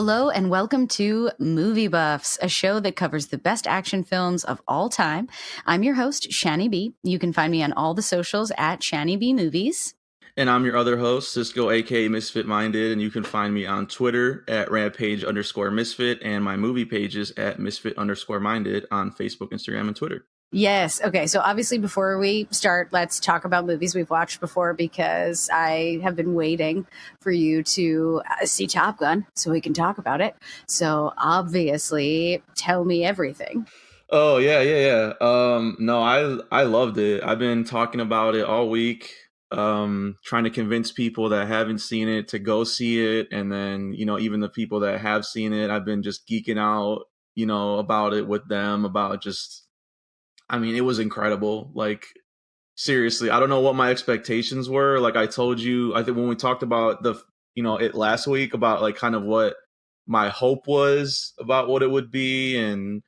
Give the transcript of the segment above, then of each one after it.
Hello and welcome to Movie Buffs, a show that covers the best action films of all time. I'm your host, Shani B. You can find me on all the socials at Shani B Movies. And I'm your other host, Cisco, aka Misfit Minded, and you can find me on Twitter at rampage_misfit, and my movie pages at misfit_minded on Facebook, Instagram, and Twitter. Yes. Okay. So obviously, before we start, let's talk about movies we've watched before, because I have been waiting for you to see Top Gun so we can talk about it. So obviously, tell me everything. Oh yeah. No, I loved it. I've been talking about it all week, trying to convince people that haven't seen it to go see it, and then even the people that have seen it, I've been just geeking out, about it with them, about just. I mean, it was incredible. Like, seriously, I don't know what my expectations were. Like I told you, I think when we talked about it last week, about like kind of what my hope was about what it would be, and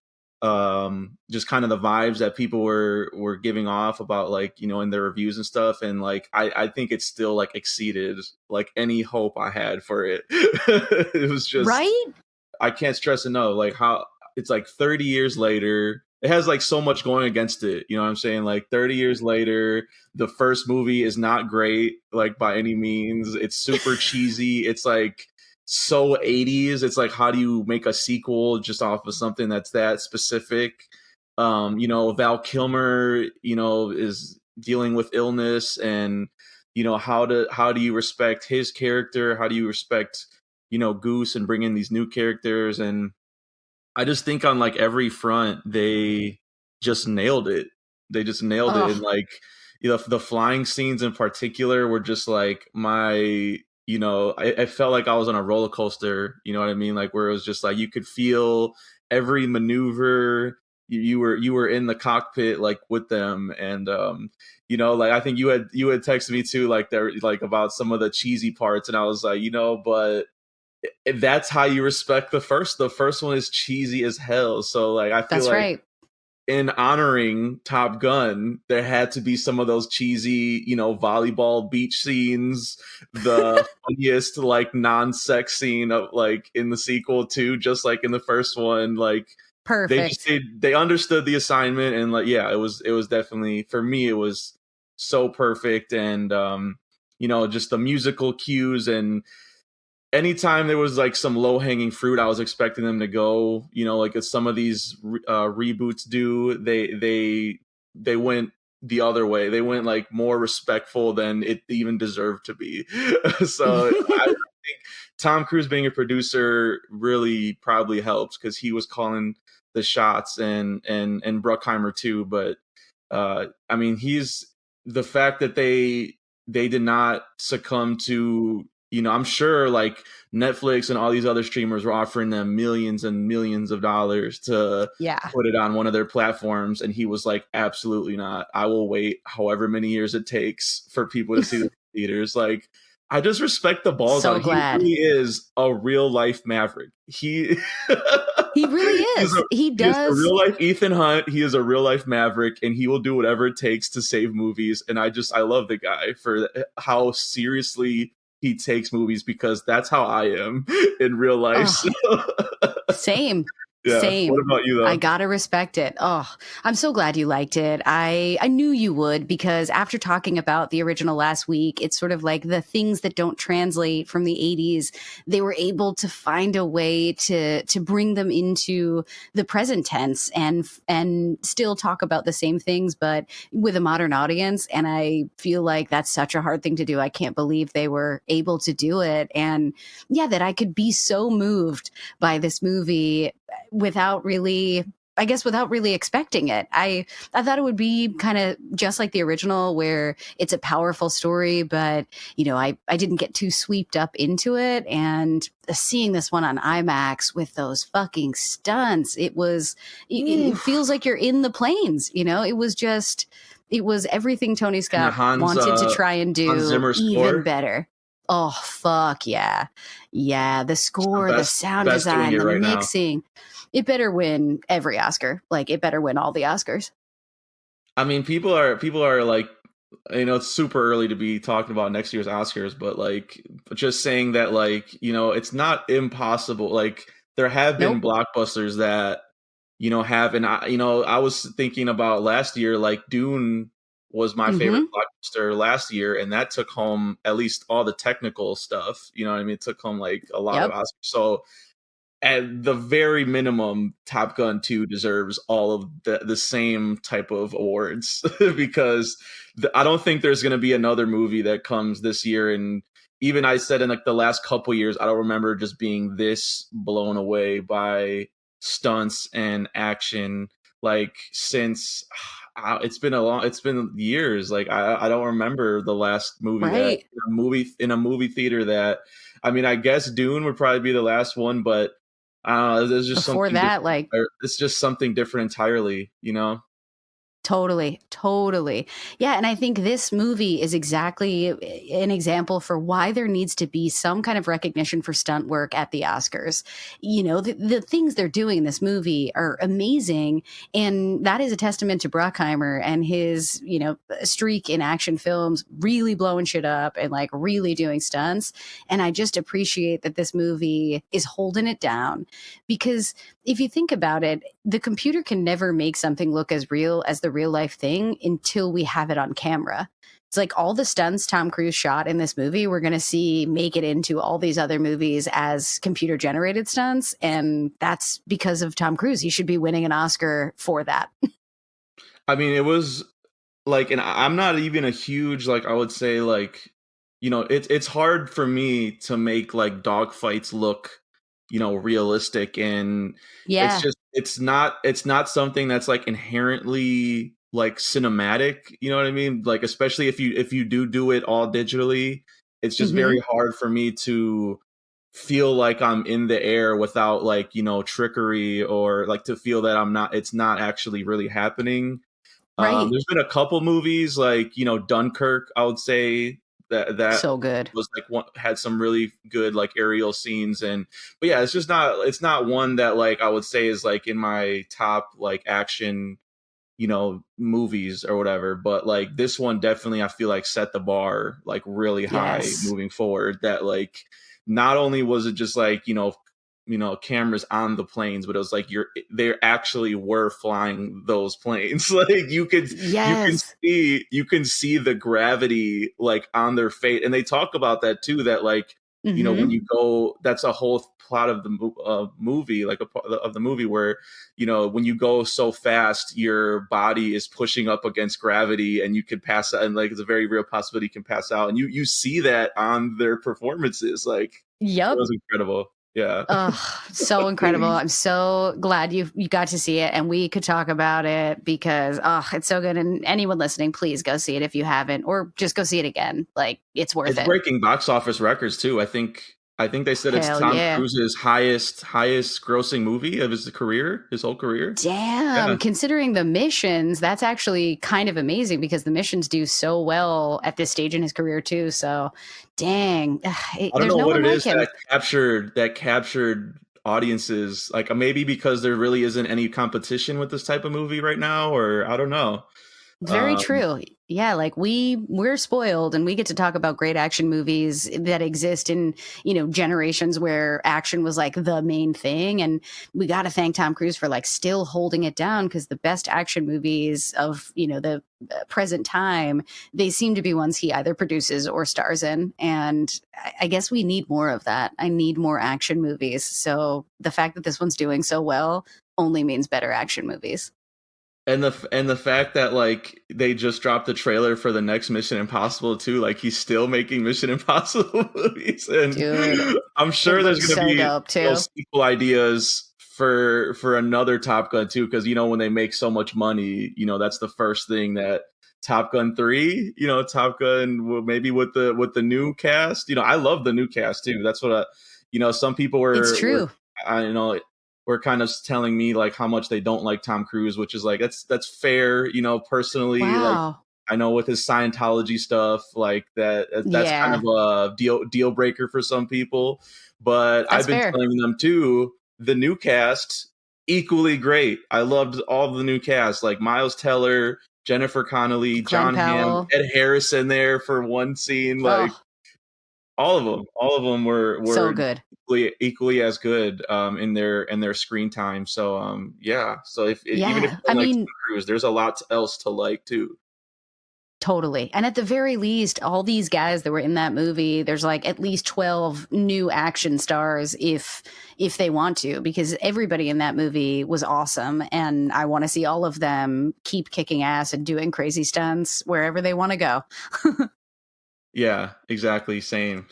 just kind of the vibes that people were giving off about, like, in their reviews and stuff. And like, I think it still like exceeded like any hope I had for it. It was just, right. I can't stress enough, like how it's like 30 years later. It has like so much going against it. You know what I'm saying? Like 30 years later, the first movie is not great, like by any means. It's super cheesy. It's like so 80s. It's like, how do you make a sequel just off of something that's that specific? Val Kilmer, is dealing with illness, and how do you respect his character? How do you respect Goose and bring in these new characters? And I just think on like every front, they just nailed it. They just nailed it. And like, the flying scenes in particular were just like I felt like I was on a roller coaster, you know what I mean? Like, where it was just like, you could feel every maneuver. You were in the cockpit, like, with them. And, like, I think you had texted me too, like, there, like, about some of the cheesy parts. And I was like, but that's how you respect the first. The first one is cheesy as hell. So like, I feel That's like right. in honoring Top Gun, there had to be some of those cheesy, volleyball beach scenes, the funniest like non-sex scene of like in the sequel too, just like in the first one. Like, Perfect. they understood the assignment, and like, yeah, it was definitely, for me, it was so perfect. And just the musical cues, and anytime there was like some low hanging fruit, I was expecting them to go, like as some of these reboots do. They went the other way. They went like more respectful than it even deserved to be. So I think Tom Cruise being a producer really probably helps, because he was calling the shots, and Bruckheimer too. But I mean, he's the fact that they did not succumb to, I'm sure like Netflix and all these other streamers were offering them millions and millions of dollars to put it on one of their platforms. And he was like, absolutely not. I will wait however many years it takes for people to see the theaters. Like, I just respect the balls So out. glad. He really is a real life maverick. He really is. He does. He is a real life Ethan Hunt. He is a real life maverick, and he will do whatever it takes to save movies. And I love the guy for how seriously he takes movies, because that's how I am in real life. Same. Yeah. Same. What about you, though? I gotta respect it. Oh, I'm so glad you liked it. I knew you would, because after talking about the original last week, it's sort of like the things that don't translate from the 80s, they were able to find a way to bring them into the present tense and still talk about the same things, but with a modern audience. And I feel like that's such a hard thing to do. I can't believe they were able to do it. And yeah, that I could be so moved by this movie without really expecting it. I thought it would be kind of just like the original, where it's a powerful story, but I didn't get too swept up into it. And seeing this one on IMAX with those fucking stunts, it feels like you're in the planes. It was everything Tony Scott wanted to try and do, even better. Oh, fuck yeah. Yeah, the score, the sound design, the mixing. It better win every Oscar. Like, it better win all the Oscars. I mean, people are like it's super early to be talking about next year's Oscars, but like just saying that, like, it's not impossible. Like there have been Nope. blockbusters that, have, and I was thinking about last year, like Dune was my favorite Mm-hmm. blockbuster last year, and that took home at least all the technical stuff. You know what I mean? It took home like a lot of Yep. Oscars. So at the very minimum, Top Gun 2 deserves all of the same type of awards because I don't think there's going to be another movie that comes this year. And even I said in like the last couple years, I don't remember just being this blown away by stunts and action like since it's been years. Like I don't remember the last movie that Right. in a movie theater that, I mean, I guess Dune would probably be the last one, but there's just Before something that, different. like, It's just something different entirely, you know? totally, totally. Yeah, and I think this movie is exactly an example for why there needs to be some kind of recognition for stunt work at the Oscars. The things they're doing in this movie are amazing, and that is a testament to Bruckheimer and his, streak in action films, really blowing shit up and like really doing stunts. And I just appreciate that this movie is holding it down because if you think about it, the computer can never make something look as real as the real life thing until we have it on camera. It's like all the stunts Tom Cruise shot in this movie, we're going to see make it into all these other movies as computer generated stunts. And that's because of Tom Cruise. He should be winning an Oscar for that. I mean, it was like, and I'm not even a huge, like, I would say, like, it's hard for me to make like dogfights look, realistic, and it's Yeah. just it's not something that's like inherently like cinematic. You know what I mean? Like, especially if you do it all digitally, it's just very Hmm. hard for me to feel like I'm in the air without like, trickery, or like to feel that it's not actually really happening. Right. There's been a couple movies like, Dunkirk, I would say that So good. was like one had some really good like aerial scenes, and but yeah, it's not one that like I would say is like in my top like action, movies or whatever. But like this one definitely I feel like set the bar like really high Yes. moving forward. That like not only was it just like, cameras on the planes, but it was like they actually were flying those planes. Like Yes. you can see the gravity like on their face, and they talk about that too, that like, when Hmm. you go, that's a whole plot of the movie, like a part of the movie where, when you go so fast, your body is pushing up against gravity and you could pass out, and like it's a very real possibility you can pass out, and you see that on their performances. Like it Yep. was incredible. Yeah. Oh, so incredible. I'm so glad you got to see it and we could talk about it because it's so good. And anyone listening, please go see it if you haven't, or just go see it again. Like it's worth It's it. breaking box office records too. I think they said it's Hell Tom yeah. Cruise's highest grossing movie of his career, his whole career. Damn, Yeah. considering the missions, that's actually kind of amazing because the missions do so well at this stage in his career too. So, dang, I don't there's know no what one it like is him. that captured audiences. Like maybe because there really isn't any competition with this type of movie right now, or I don't know. Very Um, true. Yeah, like we're spoiled and we get to talk about great action movies that exist in, generations where action was like the main thing, and we got to thank Tom Cruise for like still holding it down because the best action movies of, the present time, they seem to be ones he either produces or stars in, and I guess we need more of that. I need more action movies. So the fact that this one's doing so well only means better action movies. and the fact that like they just dropped the trailer for the next Mission Impossible too, like he's still making Mission Impossible movies, and Dude, I'm it sure there's looks going to so be dope too. sequel ideas for another Top Gun too, because when they make so much money, that's the first thing that Top Gun 3, Top Gun maybe with the new cast. I love the new cast too. That's what some people It's were true. I were kind of telling me like how much they don't like Tom Cruise, which is like that's fair, personally. Like Wow. I know with his Scientology stuff, like that's kind Yeah, of a deal breaker for some people. But that's I've been fair. telling them too, the new cast equally great. I loved all of the new cast, like Miles Teller, Jennifer Connelly, Glenn John Hamm, Powell. Ed Harris in there for one scene. Like Oh, all of them so were good. equally as good in their screen time. So yeah. So if even if Yeah. you I don't like Tom mean, Cruise, there's a lot else to like too. totally. And at the very least, all these guys that were in that movie, there's like at least 12 new action stars if they want to, because everybody in that movie was awesome and I want to see all of them keep kicking ass and doing crazy stunts wherever they want to go. Yeah, exactly. Same.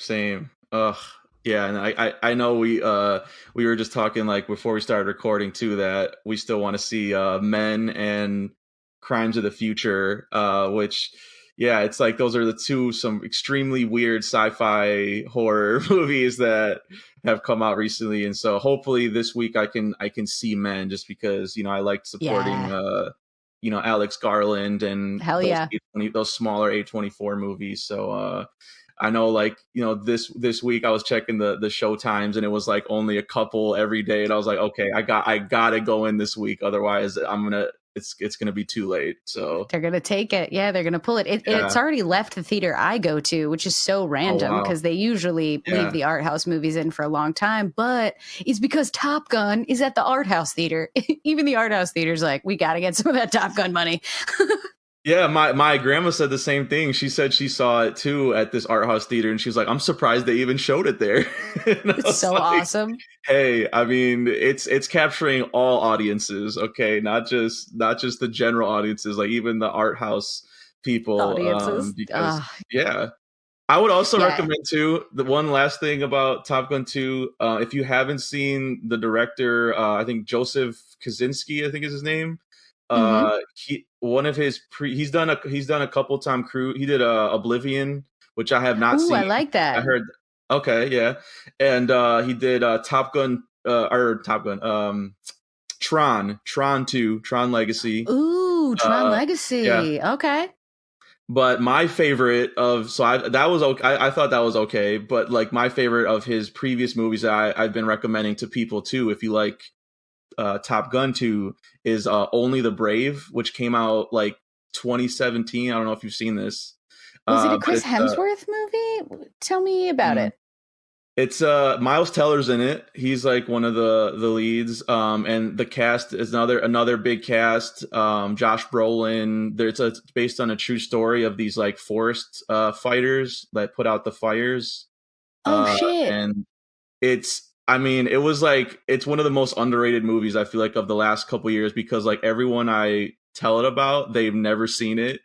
Ugh. Yeah, and I know we were just talking like before we started recording too that we still want to see Men and Crimes of the Future, which yeah, it's like those are the two some extremely weird sci-fi horror movies that have come out recently, and so hopefully this week I can see Men just because I liked supporting Yeah. Alex Garland and Hell yeah. those smaller A24 movies. So I know like this week I was checking the show times and it was like only a couple every day, and I was like, okay, I gotta go in this week, otherwise it's gonna be too late. So They're gonna take it. Yeah, they're gonna pull it. It's yeah. already left the theater I go to, which is so Oh random wow. because they usually leave Yeah. the art house movies in for a long time. But it's because Top Gun is at the art house theater. Even the art house theater's like, we got to get some of that Top Gun money. Yeah, my grandma said the same thing. She said she saw it too at this art house theater, and she's like, "I'm surprised they even showed it there." And I It's was so like, awesome. "Hey, I mean, it's capturing all audiences, okay? Not just the general audiences, like even the art house people." Audiences. Because yeah, I would also Yeah. recommend too. The one last thing about Top Gun 2, if you haven't seen the director, I think Joseph Kaczynski, I think is his name. Mm-hmm. He one of his he's done a couple Tom Cruise. He did Oblivion, which I have not Ooh, seen. I like I that. heard okay, yeah, and he did Top Gun or Top Gun Tron 2, Tron Legacy. Ooh, Tron Yeah, Legacy. Okay. but my favorite of so I that was okay. I thought that was okay, but like my favorite of his previous movies that I've been recommending to people too, if you like Top Gun 2, is Only the Brave, which came out like 2017. I don't know if you've seen this, Was it a but Chris Hemsworth movie? Tell me about mm, it. it's Miles Teller's in it. He's like one of the leads, and the cast is another big cast. Josh Brolin. It's based on a true story of these like forest fighters that put out the fires, Oh shit. and I mean, it was like it's one of the most underrated movies I feel like of the last couple years, because like everyone I tell it about, they've never seen it.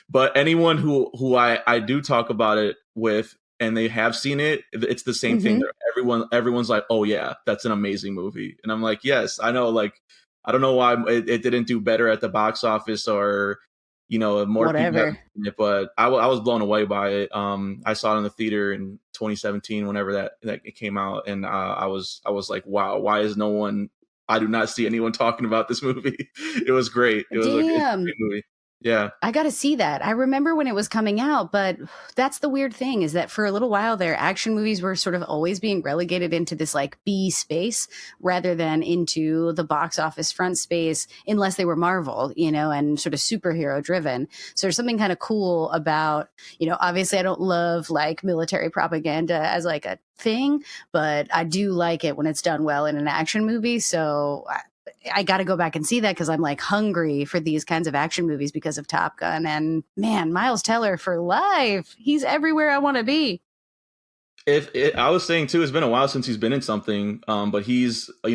But anyone who I do talk about it with and they have seen it, it's the same thing. Mm-hmm. Everyone's like, "Oh yeah, that's an amazing movie." And I'm like, "Yes, I know." Like I don't know why it didn't do better at the box office, or more people haven't Whatever. seen it, but I was blown away by it. I saw it in the theater in 2017, whenever that it came out, and I was like, wow, why is no one? I do not see anyone talking about this movie. It was great. It's a Damn. great movie. Yeah. I got to see that. I remember when it was coming out, but that's the weird thing is that for a little while there, action movies were sort of always being relegated into this like B space rather than into the box office front space, unless they were Marvel, and sort of superhero driven. So there's something kind of cool about, obviously I don't love like military propaganda as like a thing, but I do like it when it's done well in an action movie. So I got to go back and see that because I'm like hungry for these kinds of action movies because of Top Gun. And man, Miles Teller for life. He's everywhere I want to be. I was saying too, it's been a while since he's been in something, but he's a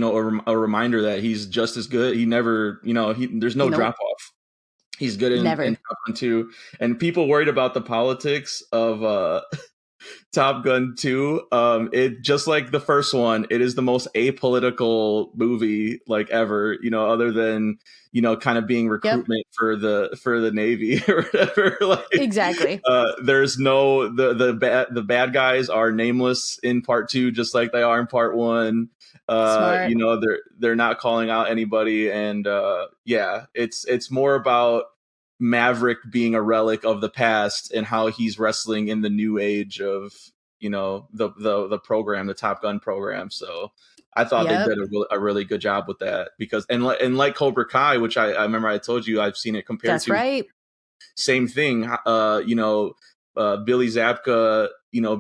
reminder that he's just as good. He never, there's no Nope, drop off. He's good in never. Top Gun 2, and people worried about the politics of Top Gun 2. It just like the first one, it is the most apolitical movie like ever, other than, kind of being Yep, recruitment for the Navy or whatever. Like exactly. there's no the bad guys are nameless in part 2, just like they are in part 1. Smart. They're not calling out anybody, and yeah, it's more about Maverick being a relic of the past and how he's wrestling in the new age of the program, the Top Gun program. So I thought they Yep, did a really good job with that, because and like Cobra Kai, which I remember I told you I've seen it compared that's to right. same thing. Billy Zabka,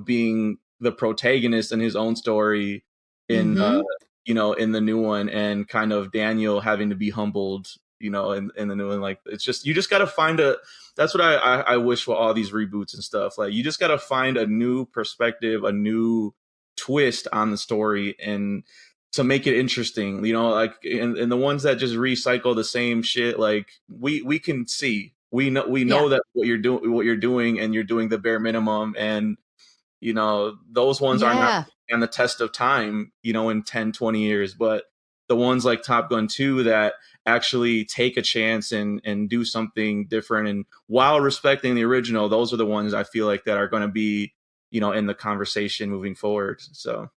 being the protagonist in his own story in Mm-hmm. in the new one, and kind of Daniel having to be humbled, in the new one. Like, it's just, you just got to find a. That's what I wish for all these reboots and stuff. Like, you just got to find a new perspective, a new twist on the story, and to make it interesting. Like, and the ones that just recycle the same shit, like, we can see. We know Yeah. that what you're doing, and you're doing the bare minimum, and those ones are not Yeah. on the test of time, in 10, 20 years. But the ones like Top Gun 2 that actually take a chance and do something different, and while respecting the original, those are the ones I feel like that are going to be, in the conversation moving forward. So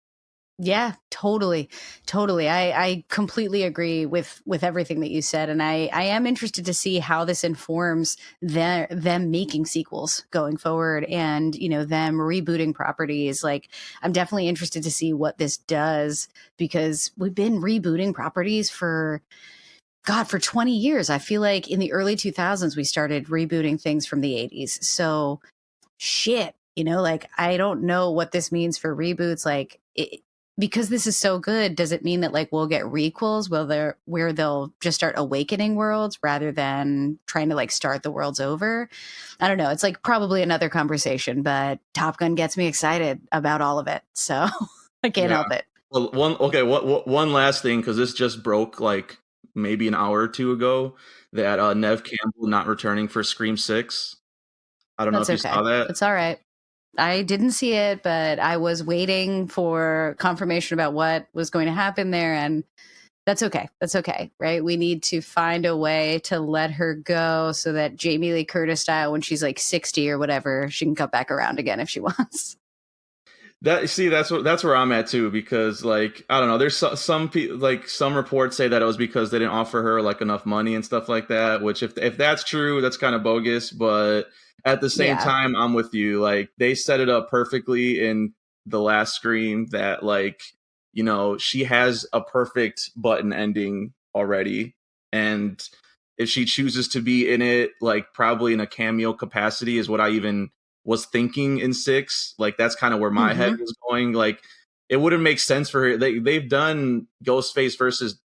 Yeah, totally. Totally. I completely agree with everything that you said. And I am interested to see how this informs them making sequels going forward, and, them rebooting properties. Like, I'm definitely interested to see what this does, because we've been rebooting properties for 20 years. I feel like in the early 2000s, we started rebooting things from the 80s. So shit, like, I don't know what this means for reboots. Like, because this is so good, does it mean that, like, we'll get requels where they'll just start awakening worlds rather than trying to, like, start the worlds over? I don't know. It's like probably another conversation, but Top Gun gets me excited about all of it. So I can't yeah. help it. Well, one last thing, because this just broke like maybe an hour or two ago, that Nev Campbell not returning for Scream 6. I don't know That's if you okay. saw that. It's all right. I didn't see it, but I was waiting for confirmation about what was going to happen there. And that's okay. That's okay. Right. We need to find a way to let her go so that Jamie Lee Curtis style, when she's like 60 or whatever, she can come back around again if she wants. That's where I'm at too, because, like, I don't know, there's some people, like, some reports say that it was because they didn't offer her like enough money and stuff like that, which, if that's true, that's kind of bogus. But at the same Yeah. time, I'm with you. Like, they set it up perfectly in the last Scream that, like, she has a perfect button ending already. And if she chooses to be in it, like, probably in a cameo capacity, is what I even was thinking in 6. Like, that's kind of where my head Hmm. was going. Like, it wouldn't make sense for her. They've done Ghostface versus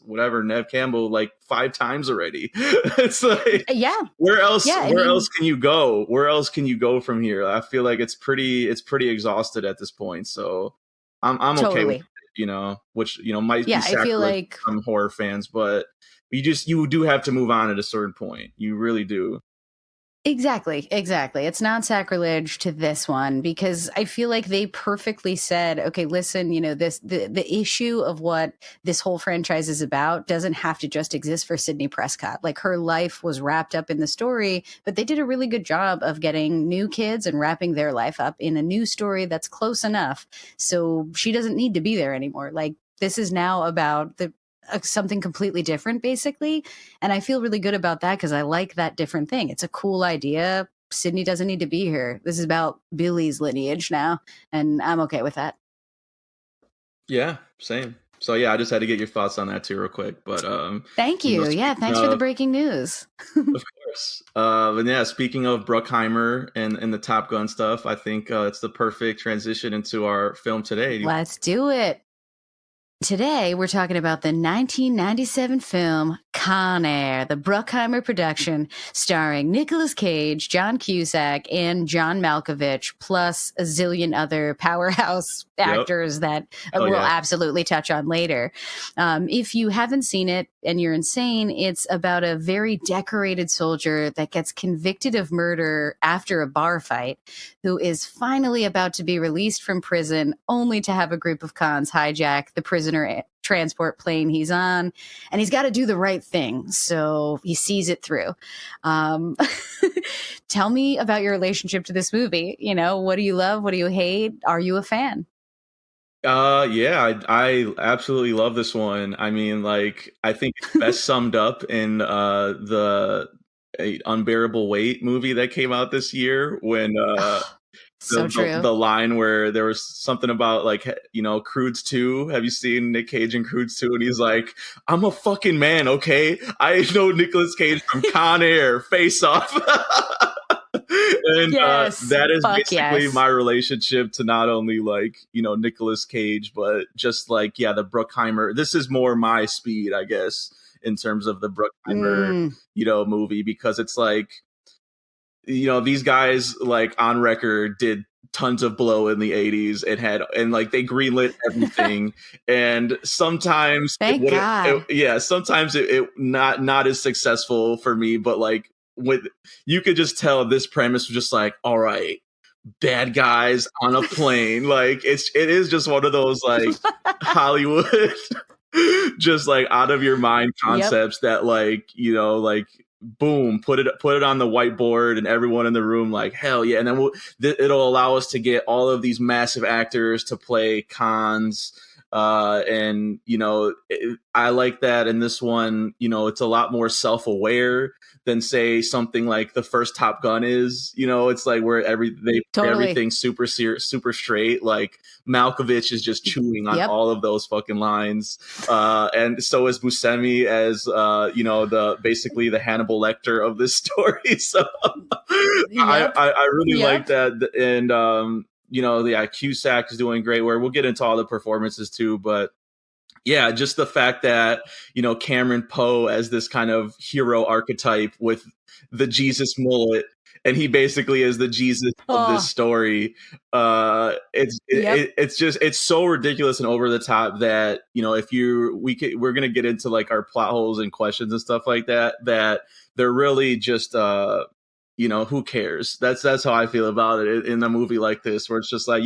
whatever, Nev Campbell, like 5 times already. It's like, Yeah. where else Yeah. I where else mean, can you go? Where else can you go from here? I feel like it's pretty exhausted at this point. So I'm okay with totally. it, which, might be Yeah. I feel sacrilege like to some horror fans, but you do have to move on at a certain point. You really do. exactly, exactly. It's not sacrilege to this one, because I feel like they perfectly said, okay, listen, the issue of what this whole franchise is about doesn't have to just exist for Sydney Prescott. Like, her life was wrapped up in the story, but they did a really good job of getting new kids and wrapping their life up in a new story that's close enough. So she doesn't need to be there anymore. Like, this is now about something completely different, basically. And I feel really good about that, because I like that different thing. It's a cool idea. Sydney doesn't need to be here. This is about Billy's lineage now, and I'm okay with that. Yeah, same. So yeah, I just had to get your thoughts on that too, real quick. But Thank you. Yeah, speaking thanks for the of, breaking news. of course, and yeah, speaking of Bruckheimer and the Top Gun stuff, I think it's the perfect transition into our film today. Let's do it. Today, we're talking about the 1997 film Con Air, the Bruckheimer production, starring Nicolas Cage, John Cusack, and John Malkovich, plus a zillion other powerhouse Yep. actors that Hell we'll yeah. absolutely touch on later. If you haven't seen it and you're insane, it's about a very decorated soldier that gets convicted of murder after a bar fight, who is finally about to be released from prison, only to have a group of cons hijack the prisoner transport plane he's on, and he's got to do the right thing, so he sees it through. um, Tell me about your relationship to this movie. What do you love, what do you hate, are you a fan? Yeah, I absolutely love this one. I mean, like, I think it's best summed up in the Unbearable Weight movie that came out this year, when So true. The line where there was something about like, you know, Croods 2. Have you seen Nick Cage in Croods 2? And he's like, I'm a fucking man, okay? I know Nicolas Cage from Con Air, Face Off. And Yes. that is Fuck basically yes. my relationship to not only like, you know, Nicolas Cage, but just like, yeah, the Bruckheimer. This is more my speed, I guess, in terms of the Bruckheimer, you know, movie, because it's like, you know, these guys like on record did tons of blow in the 80s and like they greenlit everything. And sometimes Thank God. sometimes it not as successful for me, but like with you could just tell this premise was just like, all right, bad guys on a plane. Like it is just one of those like Hollywood just like out of your mind concepts that like, you know, like boom, put it on the whiteboard and everyone in the room like, hell yeah. And then it'll allow us to get all of these massive actors to play cons. And you know, I like that in this one. You know, it's a lot more self-aware than say something like the first Top Gun is. You know, it's like where everything's super straight. Like Malkovich is just chewing on all of those fucking lines, and so is Buscemi as you know, basically the Hannibal Lecter of this story. So I really like that, and you know, the Cusack is doing great work. We'll get into all the performances too, but yeah, just the fact that, you know, Cameron Poe as this kind of hero archetype with the Jesus mullet, and he basically is the Jesus of this story. It's just, it's so ridiculous and over the top that, you know, we're going to get into like our plot holes and questions and stuff like that they're really just, you know, who cares? That's how I feel about it in a movie like this, where it's just like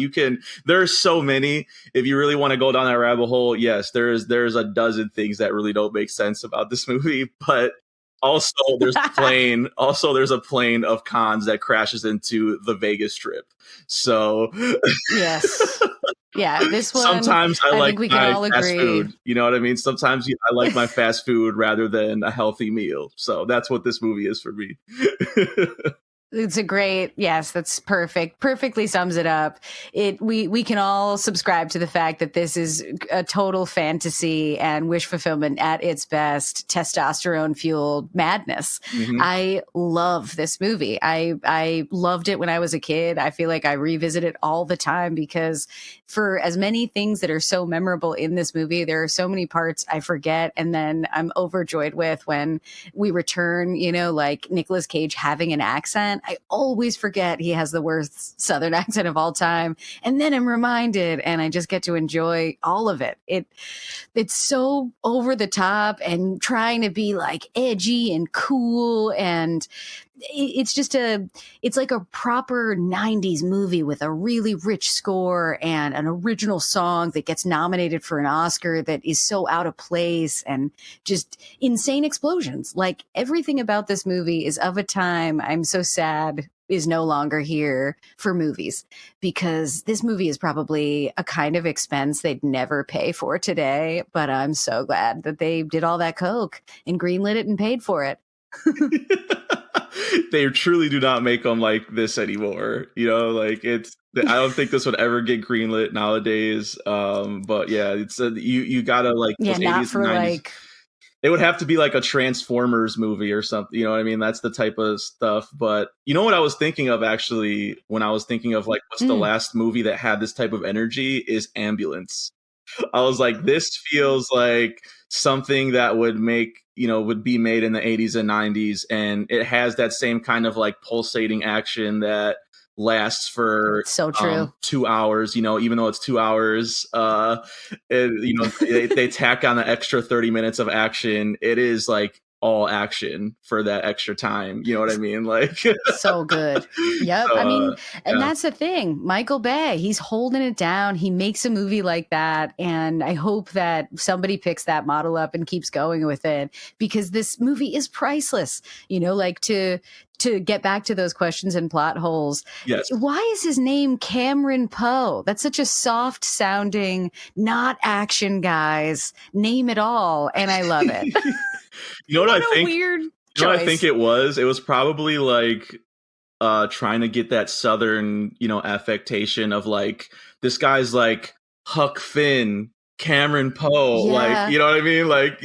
there's so many. If you really want to go down that rabbit hole, yes, there's a dozen things that really don't make sense about this movie, but also there's a plane of cons that crashes into the Vegas Strip. So yes. Yeah, this one. Sometimes I like think we my can all fast agree. food. You know what I mean? Sometimes I like my fast food rather than a healthy meal. So that's what this movie is for me. It's a great, yes, that's perfect. Perfectly sums it up. We can all subscribe to the fact that this is a total fantasy and wish fulfillment at its best, testosterone fueled madness. Mm-hmm. I love this movie. I loved it when I was a kid. I feel like I revisit it all the time because for as many things that are so memorable in this movie, there are so many parts I forget and then I'm overjoyed with when we return, you know, like Nicolas Cage having an accent. I always forget he has the worst Southern accent of all time. And then I'm reminded and I just get to enjoy all of it. It's so over the top and trying to be like edgy and cool. And it's like a proper 90s movie with a really rich score and an original song that gets nominated for an Oscar that is so out of place and just insane explosions. Like everything about this movie is of a time I'm so sad is no longer here for movies, because this movie is probably a kind of expense they'd never pay for today. But I'm so glad that they did all that coke and greenlit it and paid for it. They truly do not make them like this anymore. You know, like I don't think this would ever get greenlit nowadays. But yeah, it's you gotta like those 80s and 90s. Like it would have to be like a Transformers movie or something. You know what I mean? That's the type of stuff. But you know what I was thinking of actually when I was thinking of like what's the last movie that had this type of energy is Ambulance. I was like, this feels like something that would be made in the 80s and 90s. And it has that same kind of like pulsating action that lasts for so true 2 hours, you know, even though it's 2 hours, they tack on the extra 30 minutes of action. It is like all action for that extra time. You know what I mean? Like so good. Yep. I mean, and that's the thing. Michael Bay, he's holding it down. He makes a movie like that. And I hope that somebody picks that model up and keeps going with it, because this movie is priceless. You know, like to get back to those questions and plot holes. Yes. Why is his name Cameron Poe? That's such a soft sounding, not action guy's name at all. And I love it. You know what I think? Weird you know what I think it was? It was probably like trying to get that southern, affectation of like this guy's like Huck Finn, Cameron Poe, like, Yeah. you know what I mean? Like,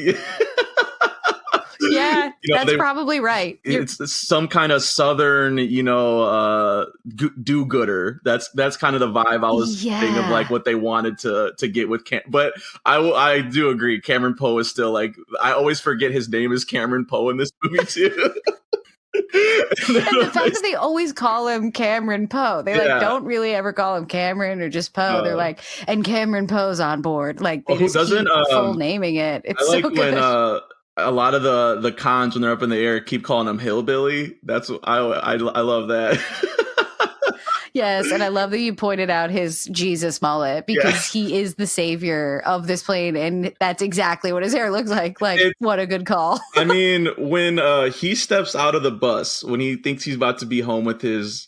Yeah, that's probably right. It's some kind of southern, do-gooder. That's kind of the vibe I was getting of like what they wanted to get with but I do agree. Cameron Poe is still like, I always forget his name is Cameron Poe in this movie too. And the fact that they always call him Cameron Poe, they like don't really ever call him Cameron or just Poe. They're like, and Cameron Poe's on board. Like they just keep full naming it. It's I like so good. When a lot of the cons when they're up in the air keep calling him Hillbilly. That's I love that. Yes, and I love that you pointed out his Jesus mullet because he is the savior of this plane, and that's exactly what his hair looks like. Like, what a good call. I mean, when he steps out of the bus, when he thinks he's about to be home with his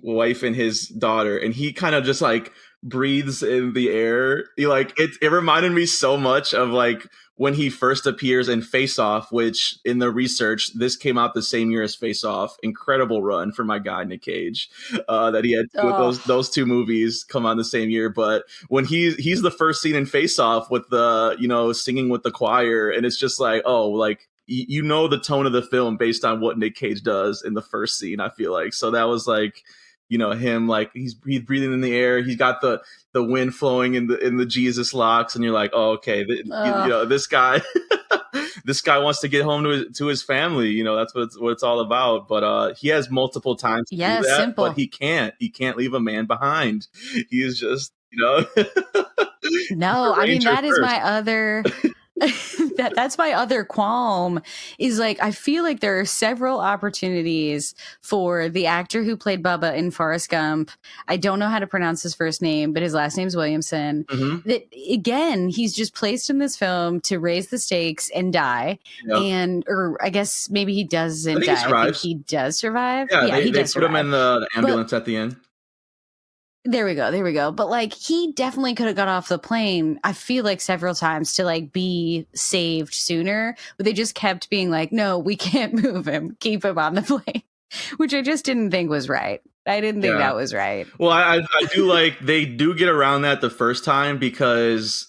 wife and his daughter, and he kind of just like breathes in the air, it reminded me so much of like when he first appears in Face Off, which in the research, this came out the same year as Face Off. Incredible run for my guy, Nick Cage, that he had those two movies come out the same year. But when he's the first scene in Face Off with the, singing with the choir, and it's just like, oh, like, the tone of the film based on what Nick Cage does in the first scene, I feel like. So that was like, him, like he's breathing in the air. He's got the wind flowing in the Jesus locks, and you're like, oh, okay, this guy, this guy wants to get home to his family. That's what it's all about. But he has multiple times to do that, simple. but he can't leave a man behind. He is just, No, I mean, that is my other. That's my other qualm is like, I feel like there are several opportunities for the actor who played Bubba in Forrest Gump. I don't know how to pronounce his first name, but his last name's Williamson. Mm-hmm. That again, he's just placed in this film to raise the stakes and die. Yep. Or I guess maybe he doesn't die. I think he does survive. Yeah, he does put him in the ambulance at the end. There we go. But like, he definitely could have got off the plane, I feel like several times to like be saved sooner, but they just kept being like, no, we can't move him. Keep him on the plane, which I just didn't think was right. I didn't think that was right. Well, I do like, they do get around that the first time because,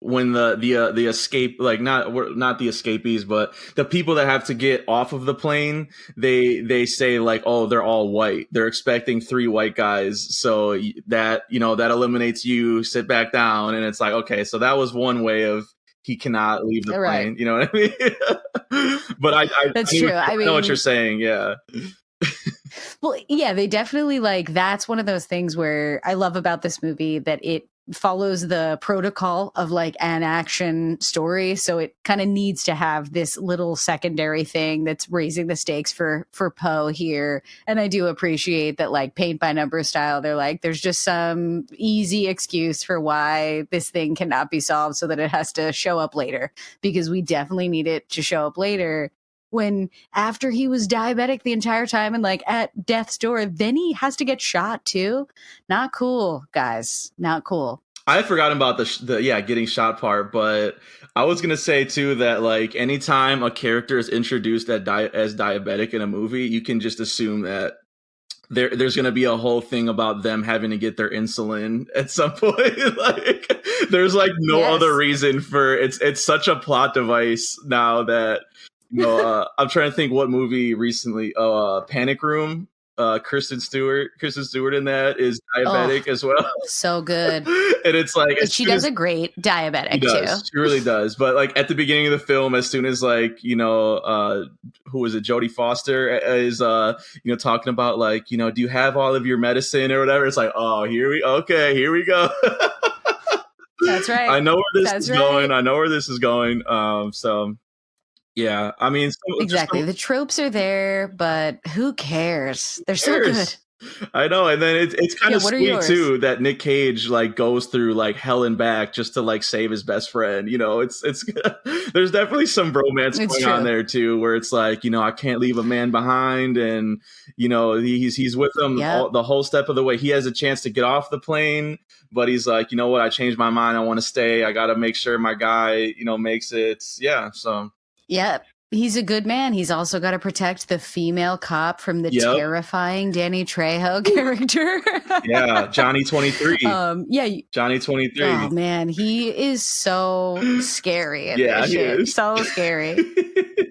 when the escape, like not the escapees, but the people that have to get off of the plane, they say like, oh, they're all white. They're expecting 3 white guys. So that, that eliminates you, sit back down. And it's like, okay, so that was one way of, he cannot leave the plane. You know what I mean? But that's true. I know what you're saying. Yeah. Well, yeah, they definitely like, that's one of those things where I love about this movie that it follows the protocol of like an action story. So it kind of needs to have this little secondary thing that's raising the stakes for Poe here. And I do appreciate that, like, paint by number style, they're like, there's just some easy excuse for why this thing cannot be solved so that it has to show up later, because we definitely need it to show up later. When after he was diabetic the entire time and like at death's door, then he has to get shot too. Not cool, guys. Not cool. I had forgotten about the getting shot part, but I was gonna say too that like anytime a character is introduced as diabetic in a movie, you can just assume that there's going to be a whole thing about them having to get their insulin at some point. Like, there's like no other reason for it's such a plot device now that. I'm trying to think what movie recently. Panic Room. Kristen Stewart in that is diabetic as well. So good. And it's like she does a great diabetic too. She really does. But like at the beginning of the film, as soon as like, who was it? Jodie Foster is talking about like, do you have all of your medicine or whatever? It's like, oh, here we go. That's right. I know where this is going. I know where this is going. So yeah, I mean, exactly. The tropes are there, but who cares? They're so good. I know, and then it's kind of sweet too that Nick Cage like goes through like hell and back just to like save his best friend. It's there's definitely some bromance going on there too, where it's like I can't leave a man behind, and he's with them the whole step of the way. He has a chance to get off the plane, but he's like, you know what? I changed my mind. I want to stay. I got to make sure my guy makes it. Yeah, so. Yep. He's a good man. He's also got to protect the female cop from the Yep. terrifying Danny Trejo character. Yeah, Johnny 23. Yeah. Johnny 23. Oh man, he is so scary in Yeah, this he shit. is. So scary.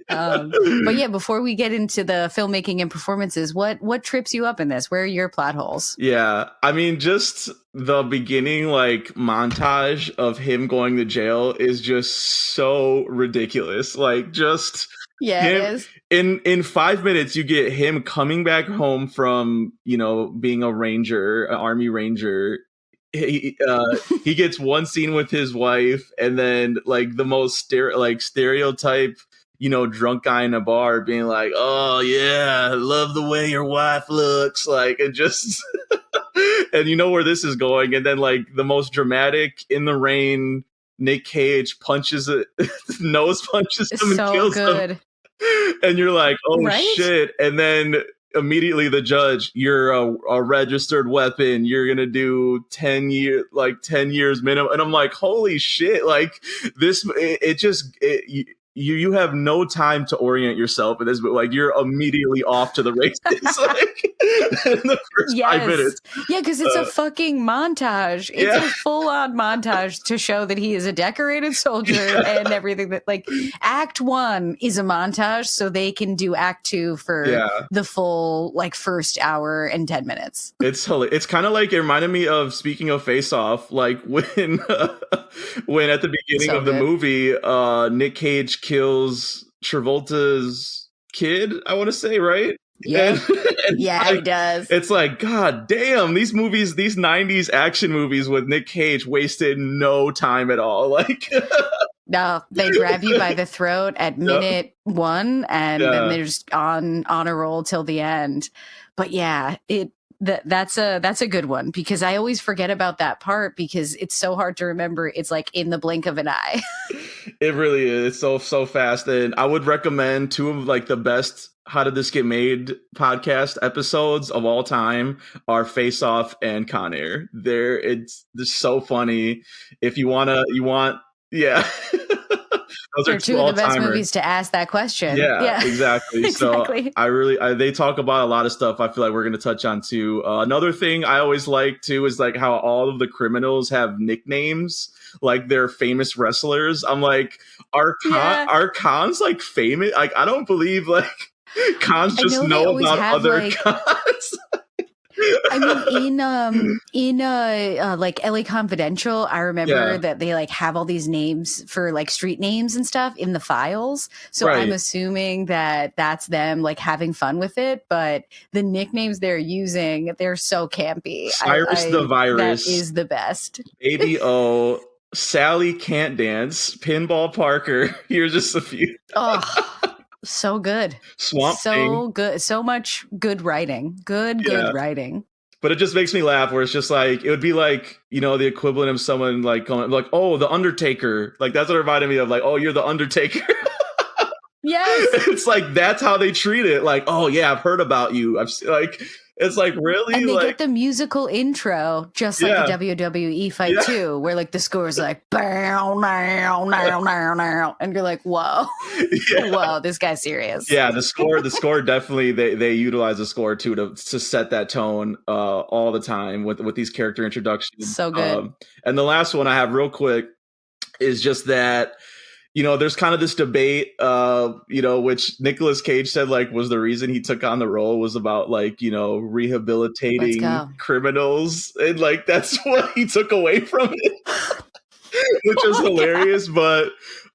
But yeah, before we get into the filmmaking and performances, what trips you up in this? Where are your plot holes? Yeah, I mean, just the beginning like montage of him going to jail is just so ridiculous. Like, just Yeah, it him is. in 5 minutes, you get him coming back home from being a ranger, an army ranger. He gets one scene with his wife, and then like the most stereotype drunk guy in a bar being like, "Oh yeah, I love the way your wife looks," like, and just and you know where this is going. And then like the most dramatic in the rain, Nick Cage punches it, nose punches It's him and so kills good. him, and you're like, "Oh Right? shit!" And then immediately the judge, "You're a registered weapon. You're gonna do 10 years minimum." And I'm like, "Holy shit!" Like this, you have no time to orient yourself in this, but like you're immediately off to the races like in the first 5 minutes. Yeah, because it's a fucking montage. It's a full-on montage to show that he is a decorated soldier and everything. That like Act 1 is a montage, so they can do Act 2 for the full like first hour and 10 minutes. It's hilarious. It's kind of like, it reminded me of, speaking of Face Off, like when when at the beginning of the movie, Nick Cage kills Travolta's kid, I want to say, right? Yeah. And Yeah, like, he does. It's like, God damn, these movies, these 90s action movies with Nick Cage wasted no time at all. Like, no, they grab you by the throat at minute 1, and then they're just on a roll till the end. But yeah, that's a good one, because I always forget about that part because it's so hard to remember. It's like in the blink of an eye. It really is. It's so fast. And I would recommend 2 of like the best How Did This Get Made podcast episodes of all time are Face Off and Con Air. It's so funny. If you want, yeah. Those They're are 2 of the best movies to ask that question. Yeah, exactly. Exactly. So they talk about a lot of stuff I feel like we're going to touch on too. Another thing I always like too is like how all of the criminals have nicknames, like they're famous wrestlers. I'm like, are cons like famous? Like, I don't believe like cons just know about other like, cons. I mean, in like LA Confidential, I remember that they like have all these names for like street names and stuff in the files. So I'm assuming that that's them like having fun with it. But the nicknames they're using, they're so campy. Cyrus the Virus, that is the best. Baby O, Sally Can't Dance, Pinball Parker. Here's just a few. Oh. So good. Swamp Thing. Good. So much good writing. Good writing. But it just makes me laugh, where it's just like, it would be like, the equivalent of someone like going like, "Oh, the Undertaker." Like, that's what it reminded me of. Like, "Oh, you're the Undertaker." Yes. It's like, that's how they treat it. Like, "Oh yeah, I've heard about you." It's like, really? And they like, get the musical intro, just like the WWE fight too, where like the score is like, bow, now, now, now, now. And you're like, whoa, whoa, this guy's serious. Yeah, the score definitely, they utilize the score too to set that tone all the time with these character introductions. So good. And the last one I have real quick is just that, there's kind of this debate, which Nicolas Cage said like was the reason he took on the role, was about like, rehabilitating criminals, and like that's what he took away from it, which is hilarious. But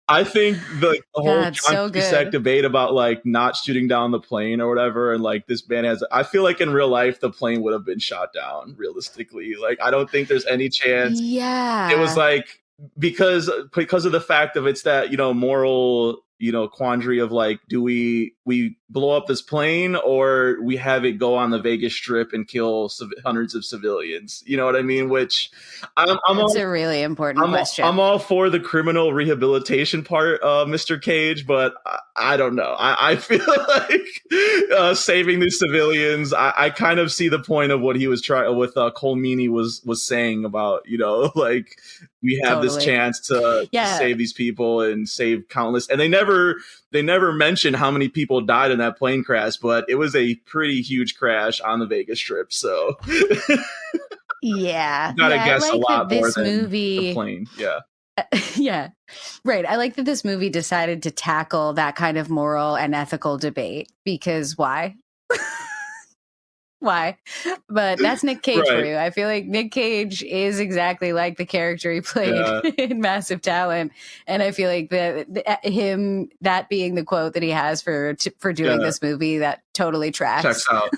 I think the whole John Cusack debate about like not shooting down the plane or whatever, and like this man I feel like in real life the plane would have been shot down realistically. Like, I don't think there's any chance. Yeah, it was like, because of the fact of it's that moral quandary of like, do we blow up this plane, or we have it go on the Vegas Strip and kill hundreds of civilians. You know what I mean? Which it's a really important question. I'm all for the criminal rehabilitation part, Mr. Cage, but I don't know. I feel like saving these civilians. I kind of see the point of what he was trying with Cole Meany was saying about, you know, like we have this chance to save these people and save countless. And they never mentioned how many people died in that plane crash, but it was a pretty huge crash on the Vegas Strip. So yeah, gotta guess like a lot more than movie, the plane. Yeah. Yeah, right. I like that this movie decided to tackle that kind of moral and ethical debate, because why? Why? But that's Nick Cage for you. I feel like Nick Cage is exactly like the character he played in Massive Talent, and I feel like that being the quote that he has for doing this movie, that totally tracks. Checks out.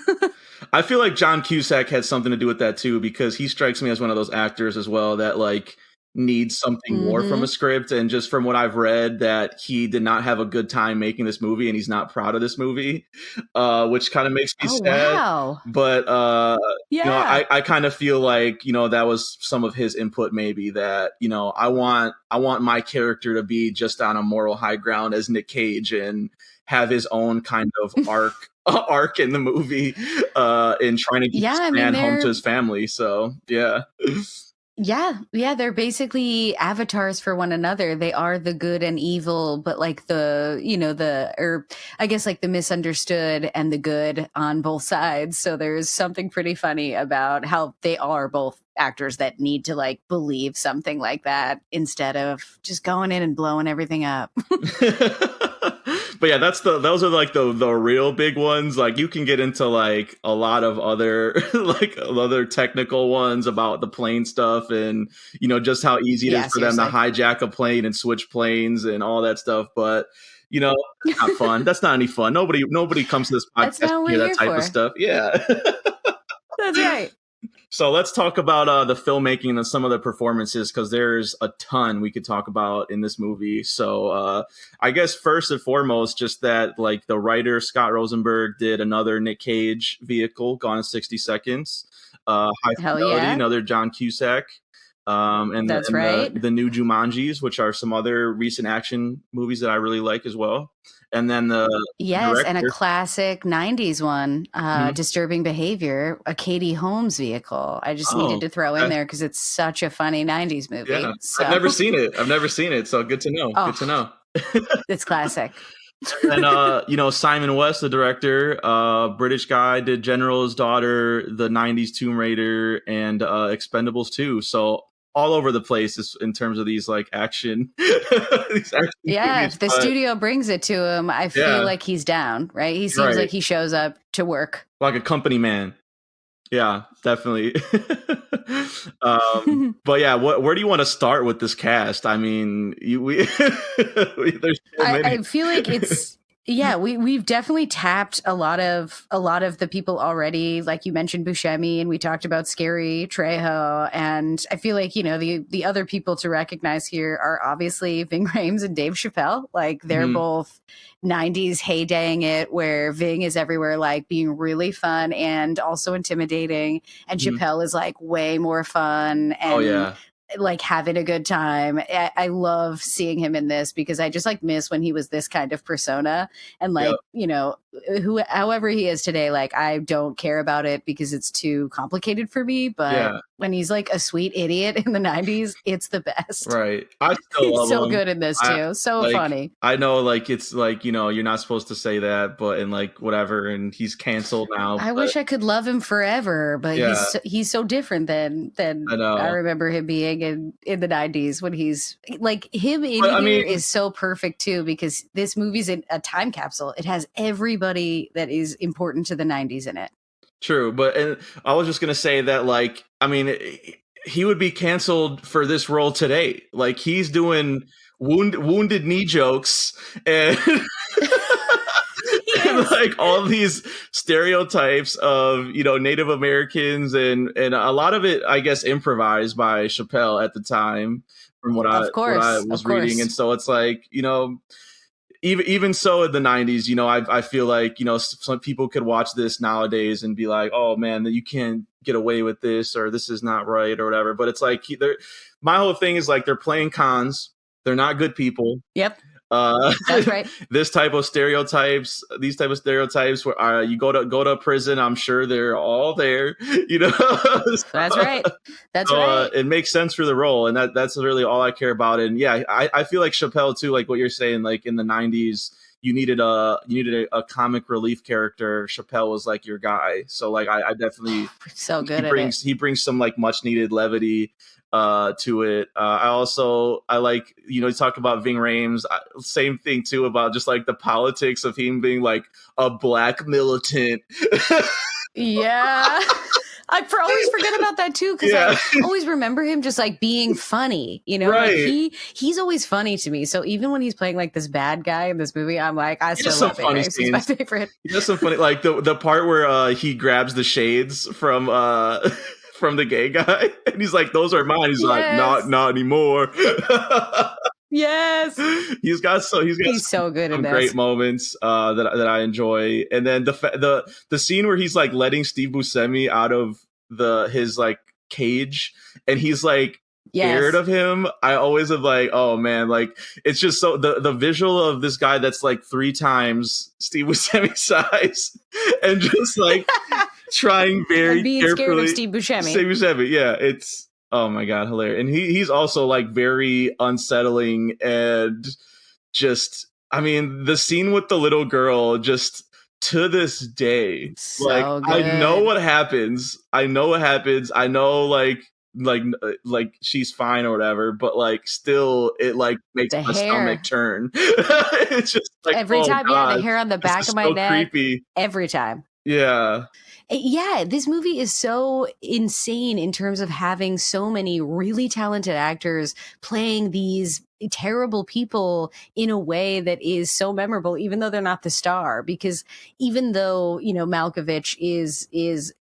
I feel like John Cusack had something to do with that too, because he strikes me as one of those actors as well that like needs something more from a script. And just from what I've read, that he did not have a good time making this movie and he's not proud of this movie, which kind of makes me sad. Wow. But you know, I kind of feel like, you know, that was some of his input, maybe, that, you know, I want my character to be just on a moral high ground as Nick Cage and have his own kind of arc in the movie in trying to get this man home to his family. So Yeah, they're basically avatars for one another. They are the good and evil, but like I guess like the misunderstood and the good on both sides. So there's something pretty funny about how they are both actors that need to like believe something like that instead of just going in and blowing everything up. But yeah, those are like the real big ones. Like you can get into like a lot of other like other technical ones about the plane stuff, and you know just how easy it is for them to hijack a plane and switch planes and all that stuff. But you know, that's not fun. That's not any fun. Nobody comes to this podcast to hear that type of stuff. Yeah, that's right. So let's talk about the filmmaking and some of the performances, because there's a ton we could talk about in this movie. So I guess first and foremost, just that like the writer Scott Rosenberg did another Nick Cage vehicle, Gone in 60 Seconds. High Fidelity, another John Cusack. And that's right. The new Jumanjis, which are some other recent action movies that I really like as well. And then and a classic 90s one, Disturbing Behavior, a Katie Holmes vehicle. I just needed to throw in there because it's such a funny 90s movie. Yeah. So. I've never seen it. So good to know. Good to know. It's classic. And you know, Simon West, the director, British guy, did General's Daughter, the 90s Tomb Raider, and Expendables 2. So all over the place in terms of these like action. These action movies, if the studio brings it to him, I feel like he's down, right? He seems like he shows up to work. Like a company man. Yeah, definitely. But yeah, where do you want to start with this cast? I mean, there's so many. I feel like it's we've definitely tapped a lot of the people already. Like you mentioned Buscemi, and we talked about Scary Trejo, and I feel like, you know, the other people to recognize here are obviously Ving Rhames and Dave Chappelle. Like they're both 90s heydaying it, where Ving is everywhere, like being really fun and also intimidating, and Chappelle is like way more fun and like having a good time. I love seeing him in this because I just like miss when he was this kind of persona, and like you know, however he is today, like I don't care about it because it's too complicated for me, but when he's like a sweet idiot in the 90s, it's the best. Right. I still love so him. Good in this too. So funny. I know, like, it's like, you know, you're not supposed to say that, but and like whatever, and he's canceled now. I wish I could love him forever, but he's so different than I remember him being in the 90s, when he's like him in here is so perfect too, because this movie's in a time capsule. It has everybody that is important to the 90s in it. True, but and I was just gonna say that, like, I mean, he would be canceled for this role today. Like he's doing wounded knee jokes and, and like all these stereotypes of, you know, Native Americans, and a lot of it, I guess, improvised by Chappelle at the time, from what I was reading. And so it's like, you know, even so in the 90s, I feel like, some people could watch this nowadays and be like, oh man, that you can't get away with this, or this is not right, or whatever. But it's like, my whole thing is like, they're playing cons. They're not good people. Yep. Uh, That's right. these type of stereotypes, where you go to prison, I'm sure they're all there, That's right. That's right. It makes sense for the role, and that's really all I care about. And yeah, I feel like Chappelle too, like what you're saying, like in the 90s, you needed a comic relief character. Chappelle was like your guy. So like I definitely so good at it. He brings some like much needed levity to it. I like, you talk about Ving Rhames, same thing too, about just like the politics of him being like a black militant. Yeah. I always forget about that too, because I always remember him just like being funny, Right. Like he's always funny to me. So even when he's playing like this bad guy in this movie, I'm like, I still love Ving Rhames. He's my favorite. He does some funny, like the part where he grabs the shades from from the gay guy, and he's like, "Those are mine." He's like, "Not anymore." Yes, he's so good at some great moments that I enjoy. And then the scene where he's like letting Steve Buscemi out of his like cage, and he's like scared of him. I always am like, oh man, like it's just so the visual of this guy that's like 3 times Steve Buscemi's size, and just like trying very being carefully. Scared of Steve Buscemi. Steve Buscemi, yeah, it's. Oh my God, hilarious. And he's also like very unsettling, and just, I mean, the scene with the little girl, just to this day, so like good. I know what happens. I know like she's fine or whatever, but like still it like makes my stomach turn. It's just like every time, God, the hair on the back of my neck. Creepy. Every time. Yeah. Yeah, this movie is so insane in terms of having so many really talented actors playing these terrible people in a way that is so memorable, even though they're not the star. Because even though, Malkovich is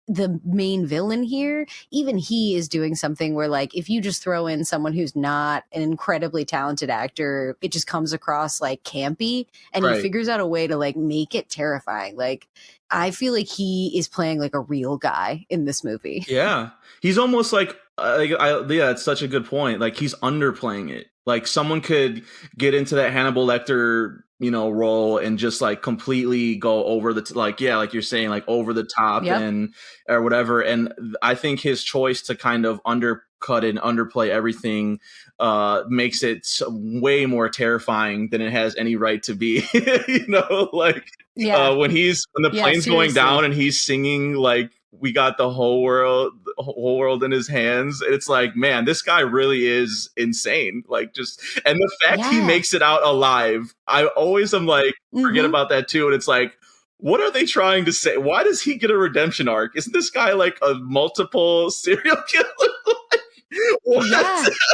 the main villain here, even he is doing something where, like, if you just throw in someone who's not an incredibly talented actor, it just comes across like campy, and he figures out a way to like make it terrifying. Like, I feel like he is playing like a real guy in this movie. Yeah, he's almost like it's such a good point. Like, he's underplaying it. Like, someone could get into that Hannibal Lecter, role and just like completely go over the like you're saying, like over the top and or whatever. And I think his choice to kind of undercut and underplay everything makes it way more terrifying than it has any right to be. Like when the plane's going down and he's singing like, we got the whole world in his hands. It's like, man, this guy really is insane. Like, just, and the fact he makes it out alive, I always am like, forget about that too. And it's like, what are they trying to say? Why does he get a redemption arc? Isn't this guy like a multiple serial killer?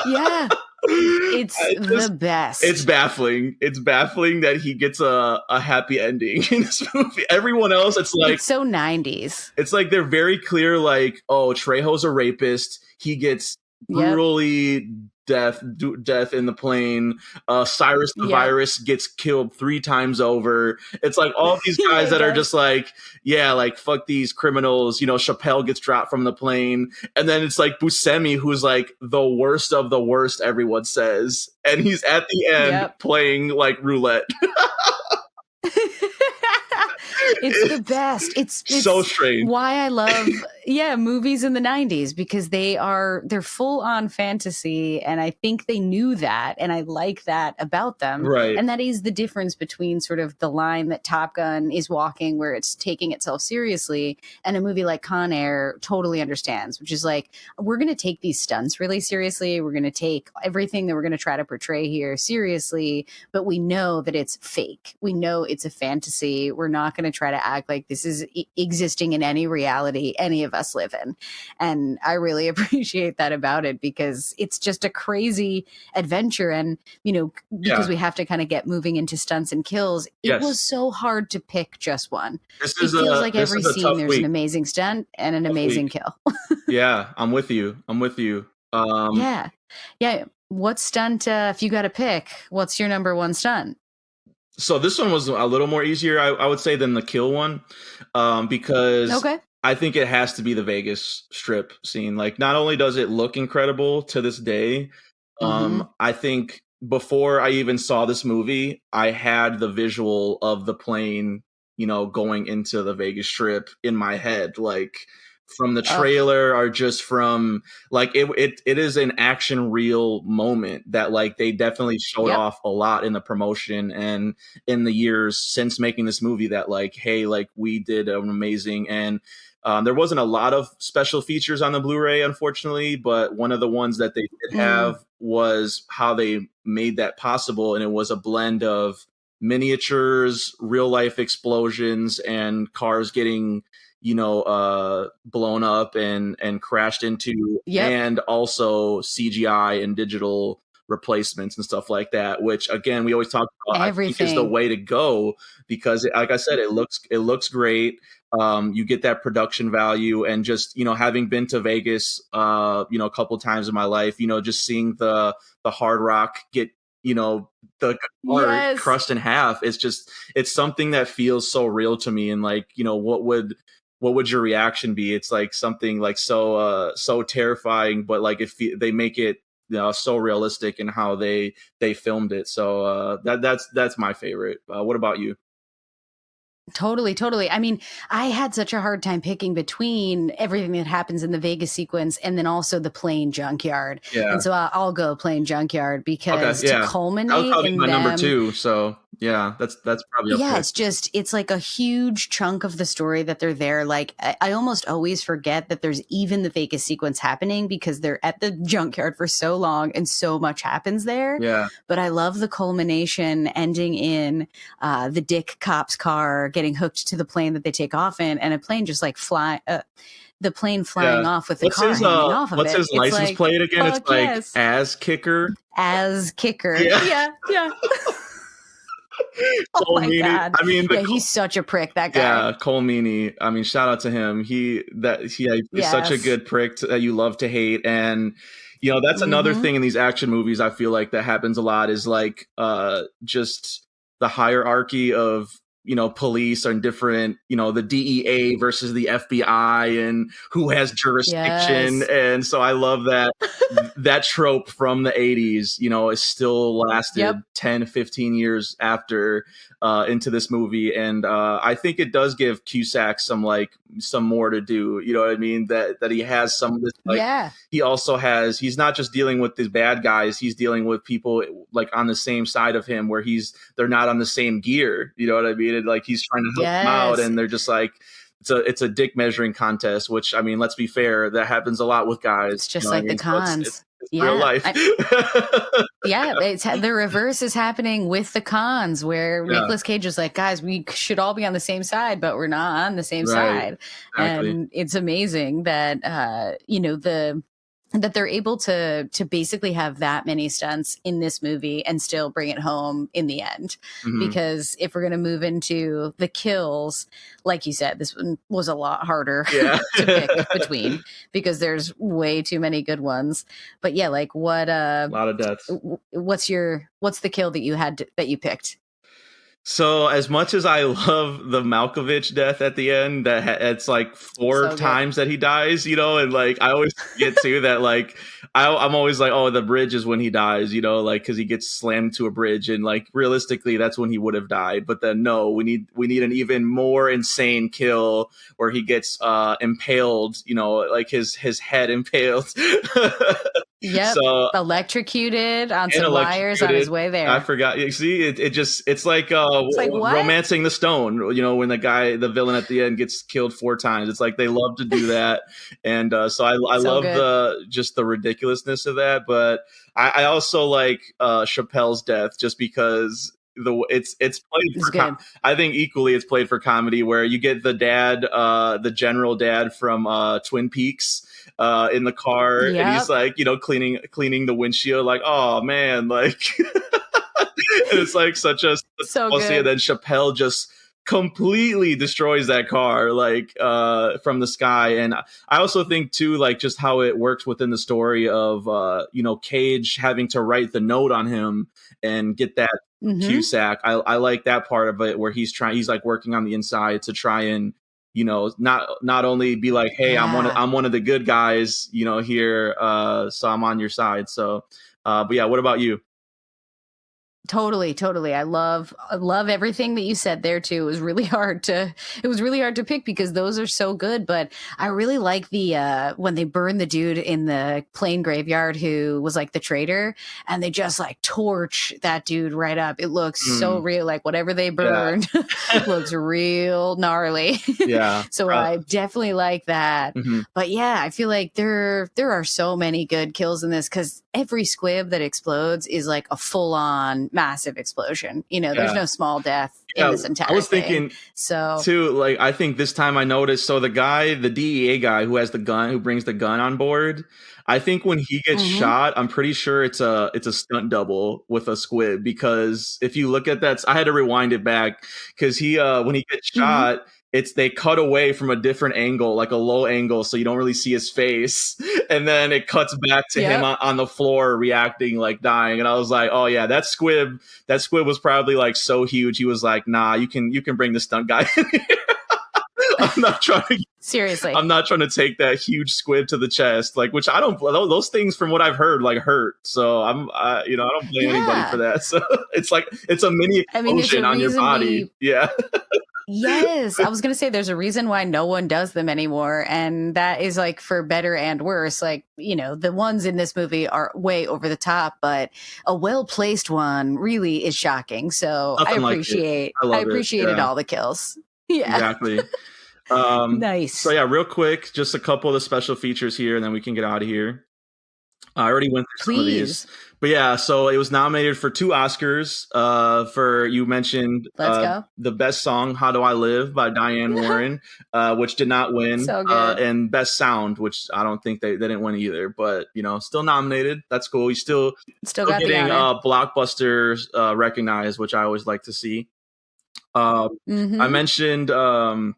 Yeah. It's the best. It's baffling. It's baffling that he gets a happy ending in this movie. Everyone else, it's like, it's so 90s. It's like they're very clear, like, oh, Trejo's a rapist. He gets brutally death in the plane. Cyrus the Virus gets killed 3 times over. It's like all these guys that are just like, like, fuck these criminals. Chappelle gets dropped from the plane, and then it's like Buscemi, who's like the worst of the worst, everyone says, and he's at the end playing like roulette. It's the best. It's so strange. Why I love movies in the 90s, because they're full on fantasy, and I think they knew that, and I like that about them. Right. And that is the difference between sort of the line that Top Gun is walking, where it's taking itself seriously, and a movie like Con Air totally understands, which is like, we're going to take these stunts really seriously. We're going to take everything that we're going to try to portray here seriously, but we know that it's fake. We know it's a fantasy. We're not going to try to act like this is existing in any reality any of us live in. And I really appreciate that about it, because it's just a crazy adventure. And, because we have to kind of get moving into stunts and kills, it was so hard to pick just one. It feels like every scene there's an amazing stunt and an amazing kill. Yeah, I'm with you. Yeah. What stunt, if you got to pick, what's your number one stunt? So this one was a little more easier, I would say, than the kill one, because Okay. I think it has to be the Vegas Strip scene. Like, not only does it look incredible to this day, Hmm. I think before I even saw this movie, I had the visual of the plane, going into the Vegas Strip in my head, like from the Oh, trailer or just from like it is an action real moment that like they definitely showed yep. off a lot in the promotion and in the years since making this movie, that like, hey, like we did an amazing. And there wasn't a lot of special features on the Blu-ray, unfortunately, but one of the ones that they did have Mm, was how they made that possible, and it was a blend of miniatures, real life explosions, and cars getting blown up and crashed into, yep. and also CGI and digital replacements and stuff like that, which again we always talk about, I think is the Everything. way to go, because like I said, it looks great. You get that production value, and just having been to Vegas a couple times in my life, just seeing the Hard Rock get the car Yes. crushed in half, it's something that feels so real to me. And like, what would your reaction be? It's like something like so terrifying, but like if they make it so realistic in how they filmed it. So that's my favorite. What about you? Totally, totally. I mean, I had such a hard time picking between everything that happens in the Vegas sequence and then also the plane junkyard. Yeah. And so I'll go plane junkyard Okay. because to Yeah. That would culminate probably be in my number them. two. So yeah, that's probably up Yeah, there. it's like a huge chunk of the story that they're there. Like, I almost always forget that there's even the Vegas sequence happening because they're at the junkyard for so long and so much happens there. Yeah. But I love the culmination ending in the Dick cop's car getting hooked to the plane that they take off in, and a plane just like the plane flying Yeah. off with the What's car his hanging off of what's it. his It's license like, plate again? It's fuck like yes, As Kicker. as kicker. Yeah. Yeah, yeah. Oh Cole my Meany. God. I mean, Yeah, he's such a prick, that guy. yeah, Cole Meany. I mean, shout out to him. He's such a Yes. good prick that you love to hate. And that's another Mhm. thing in these action movies I feel like that happens a lot, is like just the hierarchy of police and different, the DEA versus the FBI, and who has jurisdiction. Yes. And so I love that trope from the 80s, is still lasted Yep. 10, 15 years after into this movie. And I think it does give Cusack some more to do. You know what I mean? That he has some of this, like, Yeah. he's not just dealing with these bad guys, he's dealing with people like on the same side of him, where they're not on the same gear. You know what I mean? And like he's trying to help them out, Yes. and they're just like, it's a dick measuring contest, which, I mean, let's be fair, that happens a lot with guys. It's You just know what I like the mean? So it's cons. real Yeah. life. Yeah, the reverse is happening with the cons where Yeah. Nicolas Cage is like, guys, we should all be on the same side, but we're not on the same Right. side. Exactly. And it's amazing that that they're able to basically have that many stunts in this movie and still bring it home in the end. Hmm. Because if we're going to move into the kills, like you said, this one was a lot harder Yeah. to pick between because there's way too many good ones. But yeah, like A lot of deaths. what's the kill that that you picked? So as much as I love the Malkovich death at the end, it's like four So good. times that he dies, and like I always forget too that like I'm always like, oh, the bridge is when he dies, like because he gets slammed to a bridge, and like realistically that's when he would have died. But then no, we need an even more insane kill where he gets impaled, like his head impaled. Yep. So, Electrocuted on and some wires on his electrocuted. way I there. forgot. You see, it's like It's like, what? romancing the stone. When the villain at the end gets killed 4 times. It's like they love to do that, and so I So love good. the ridiculousness of that. But I also like Chappelle's death, just because it's played It's for good. I think equally it's played for comedy, where you get the dad, the general dad from Twin Peaks, in the car, and he's Yep. like, cleaning the windshield, like, oh man, like, and it's like such a So policy, and good. then Chappelle just completely destroys that car, like from the sky. And I also think too, like just how it works within the story of Cage having to write the note on him and get that Mm-hmm. Cusack. I like that part of it where he's like working on the inside to try and not only be like, hey, Yeah. I'm one of the good guys, here, so I'm on your side. So but yeah, what about you? Totally, totally. I love everything that you said there too. It was really hard to pick because those are so good, but I really like the when they burn the dude in the plane graveyard who was like the traitor, and they just like torch that dude right up. It looks so Mm, real, like whatever they yeah. burned looks real gnarly. Yeah. So I definitely like that. Mhm. But yeah, I feel like there are so many good kills in this because every squib that explodes is like a full on massive explosion. There's Yeah. no small death in Yeah. this I entire was thing. thinking So, too, like I think this time I noticed, so the DEA guy who has the gun, who brings the gun on board, I think when he gets mhm, shot, I'm pretty sure it's a stunt double with a squib, because if you look at that, I had to rewind it back because he when he gets mhm, shot, they cut away from a different angle, like a low angle, so you don't really see his face, and then it cuts back to him yep. on the floor reacting, like dying. And I was like, oh yeah, that squib was probably like so huge. He was like, nah, you can bring the stunt guy in here. I'm not trying to Seriously. I'm not trying to take that huge squib to the chest, like, which I don't, those things from what I've heard like hurt. So I don't blame anybody for Yeah. that. So it's like it's a mini I mean, there's a explosion on your reason body. we Yeah. Yes, I was going to say there's a reason why no one does them anymore, and that is like for better and worse. Like, the ones in this movie are way over the top, but a well-placed one really is shocking. So, I Nothing like it. appreciate I I love it. appreciated Yeah, all the kills. Yeah. exactly. So Nice. yeah, real quick, just a couple of the special features here, and then we can get out of here. I already went through some of these, Please. but yeah, so it was nominated for 2 Oscars. For, you mentioned, Let's go. the best song "How Do I Live" by Diane Warren, which did not win, So good. and best sound, which I don't think they didn't win either, but still nominated. That's cool. He's Still still got the getting honor. blockbusters recognized, which I always like to see. I Mhm. mentioned some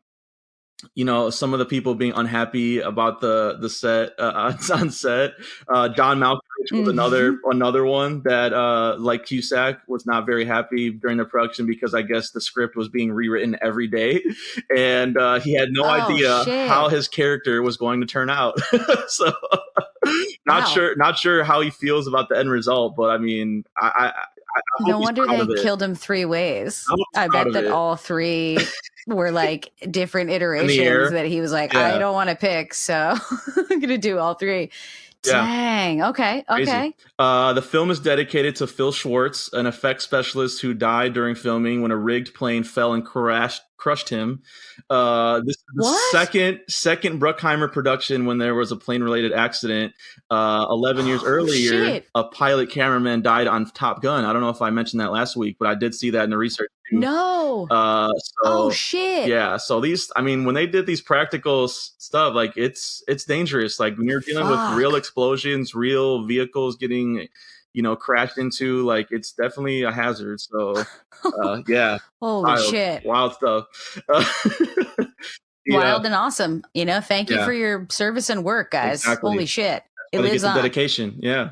of the people being unhappy about the set, on set. Don Malkovich was Mhm. another one that, like Cusack, was not very happy during the production because I guess the script was being rewritten every day, and he had no Oh idea how shit. his character was going to turn out. So Wow. not sure how he feels about the end result, but I mean, I hope No he's wonder proud they of it. killed him 3 I ways. hope he's I proud bet of that it. all 3 were, like, different In the iterations air, that he was like, "I yeah, don't wanna pick, so I'm gonna do all 3." yeah. Dang, okay, Crazy. okay. The film is dedicated to Phil Schwartz, an effects specialist who died during filming when a rigged plane fell and crushed him. This is the What? second Bruckheimer production when there was a plane related accident. 11 years Oh, earlier, shit. a pilot cameraman died on Top Gun. I don't know if I mentioned that last week, but I did see that in the research too. No. Uh, Oh, so shit. yeah, so these, I mean, when they did these practical stuff, like it's dangerous. Like when you're dealing with real Fuck. explosions, real vehicles getting, crashed into, like it's definitely a hazard. So, yeah, Holy wild, shit. wild stuff. Uh, yeah, Wild and awesome, thank you yeah, for your service and work, guys. exactly. Holy shit. That's It why they lives get the on. dedication. Yeah.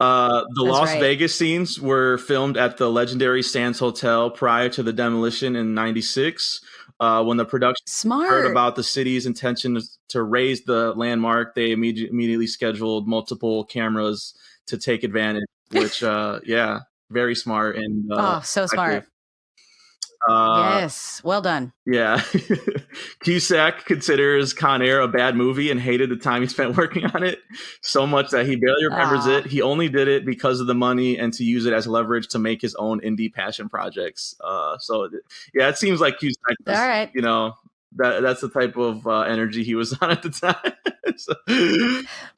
The That's Las right. Vegas scenes were filmed at the legendary Sands Hotel prior to the demolition in '96. When the production heard Smart. about the city's intention to raise the landmark, they immediately scheduled multiple cameras to take advantage, which, yeah, very smart and Oh, so effective. smart. Uh, Yes, well done. yeah. Cusack considers Con Air a bad movie and hated the time he spent working on it so much that he barely remembers it. Ah, He only did it because of the money and to use it as leverage to make his own indie passion projects. So, yeah, it seems like Cusack all was, right. that's the type of energy he was on at the time. So,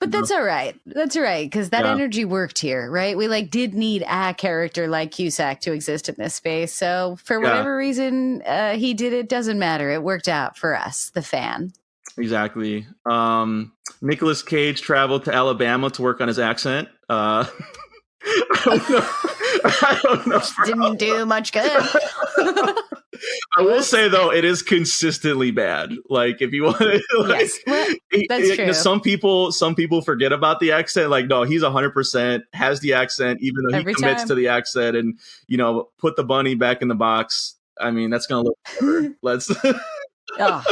But that's all right. That's all right because that yeah, energy worked here, right? We like did need a character like Cusack to exist in this space. So for yeah, whatever reason he did it, doesn't matter. It worked out for us, the fan. exactly. Nicolas Cage traveled to Alabama to work on his accent. I don't know. I don't know for how Didn't do much good. I will say though, it is consistently bad. Like if you want to, Yes, well, that's true. Some people forget about the accent. Like, no, he's 100% has the accent, even though he Every commits time. to the accent. And put the bunny back in the box. I mean, that's gonna look better. Let's. Oh,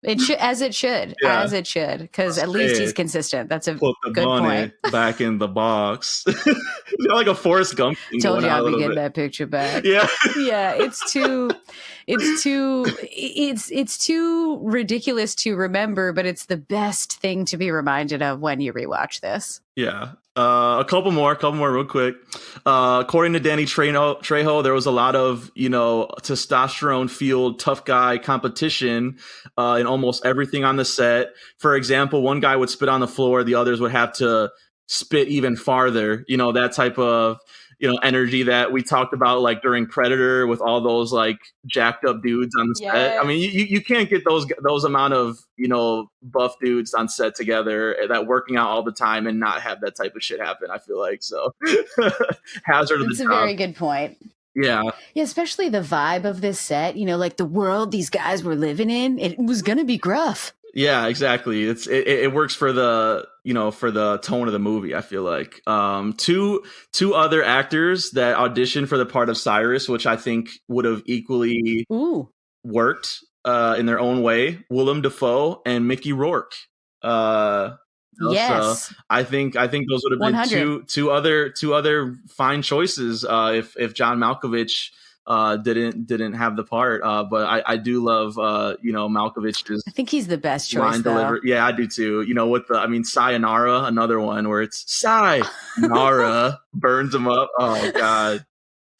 it should, as it should, because at least he's consistent. That's a put the good bunny point. back in the box. Like a Forrest Gump thing. Told you I'd be getting bit. that picture back. Yeah, yeah. It's too ridiculous to remember, but it's the best thing to be reminded of when you rewatch this. Yeah. A couple more real quick. According to Danny Trejo, there was a lot of, testosterone fueled tough guy competition in almost everything on the set. For example, one guy would spit on the floor. The others would have to spit even farther, that type of, energy that we talked about, like during Predator with all those like jacked up dudes on the set. I mean, you can't get those amount of, buff dudes on set together that working out all the time and not have that type of shit happen. I feel like so hazard of the job. That's a very good point. Yeah, especially the vibe of this set, like the world these guys were living in, it was going to be gruff. Yeah, exactly. It works for the for the tone of the movie. I feel like two other actors that auditioned for the part of Cyrus, which I think would have equally worked in their own way. Willem Dafoe and Mickey Rourke. Yes, so I think those would have been two other fine choices if John Malkovich didn't have the part, but I do love Malkovich's. I think he's the best choice. Yeah, I do too. With Sayonara, another one where it's Sayonara burns him up. Oh god,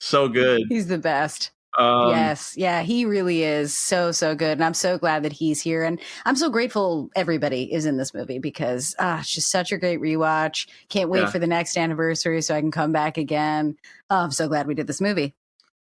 so good. He's the best. Yes, yeah, he really is so good, and I'm so glad that he's here, and I'm so grateful everybody is in this movie because it's just such a great rewatch. Can't wait for the next anniversary so I can come back again. I'm so glad we did this movie.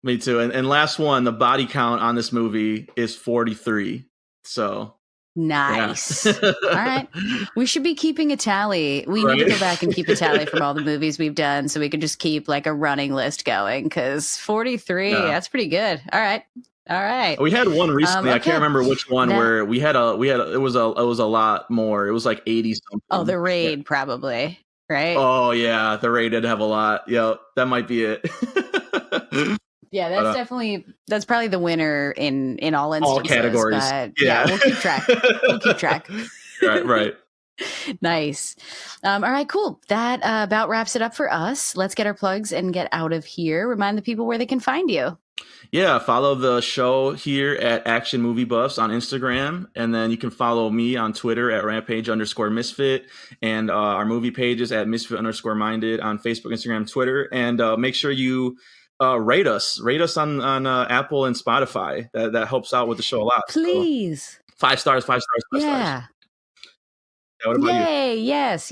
Me too. And last one, the body count on this movie is 43. So nice. Yeah. All right. We should be keeping a tally. We need to go back and keep a tally from all the movies we've done so we can just keep like a running list going because 43, that's pretty good. All right. We had one recently. Okay. I can't remember which one where it was a lot more. It was like 80 something. Oh, the Raid probably, right? Oh yeah, the Raid did have a lot. Yeah, that might be it. Yeah, that's probably the winner in all instances. All categories. But yeah, we'll keep track. Right. Nice. All right, cool. That about wraps it up for us. Let's get our plugs and get out of here. Remind the people where they can find you. Yeah, follow the show here at Action Movie Buffs on Instagram. And then you can follow me on Twitter at Rampage_Misfit. And our movie pages at Misfit_Minded on Facebook, Instagram, Twitter. And make sure you rate us on Apple and Spotify. That helps out with the show a lot. Please. So, 5 stars. Yeah. What about Yay! You? Yes.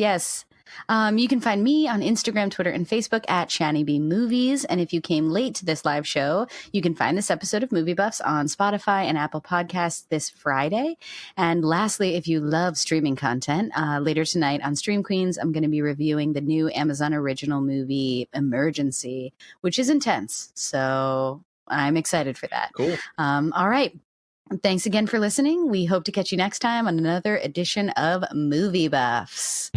You can find me on Instagram, Twitter, and Facebook at Shani B Movies. And if you came late to this live show, you can find this episode of Movie Buffs on Spotify and Apple Podcasts this Friday. And lastly, if you love streaming content, later tonight on Stream Queens, I'm going to be reviewing the new Amazon original movie Emergency, which is intense. So I'm excited for that. Cool. All right. Thanks again for listening. We hope to catch you next time on another edition of Movie Buffs.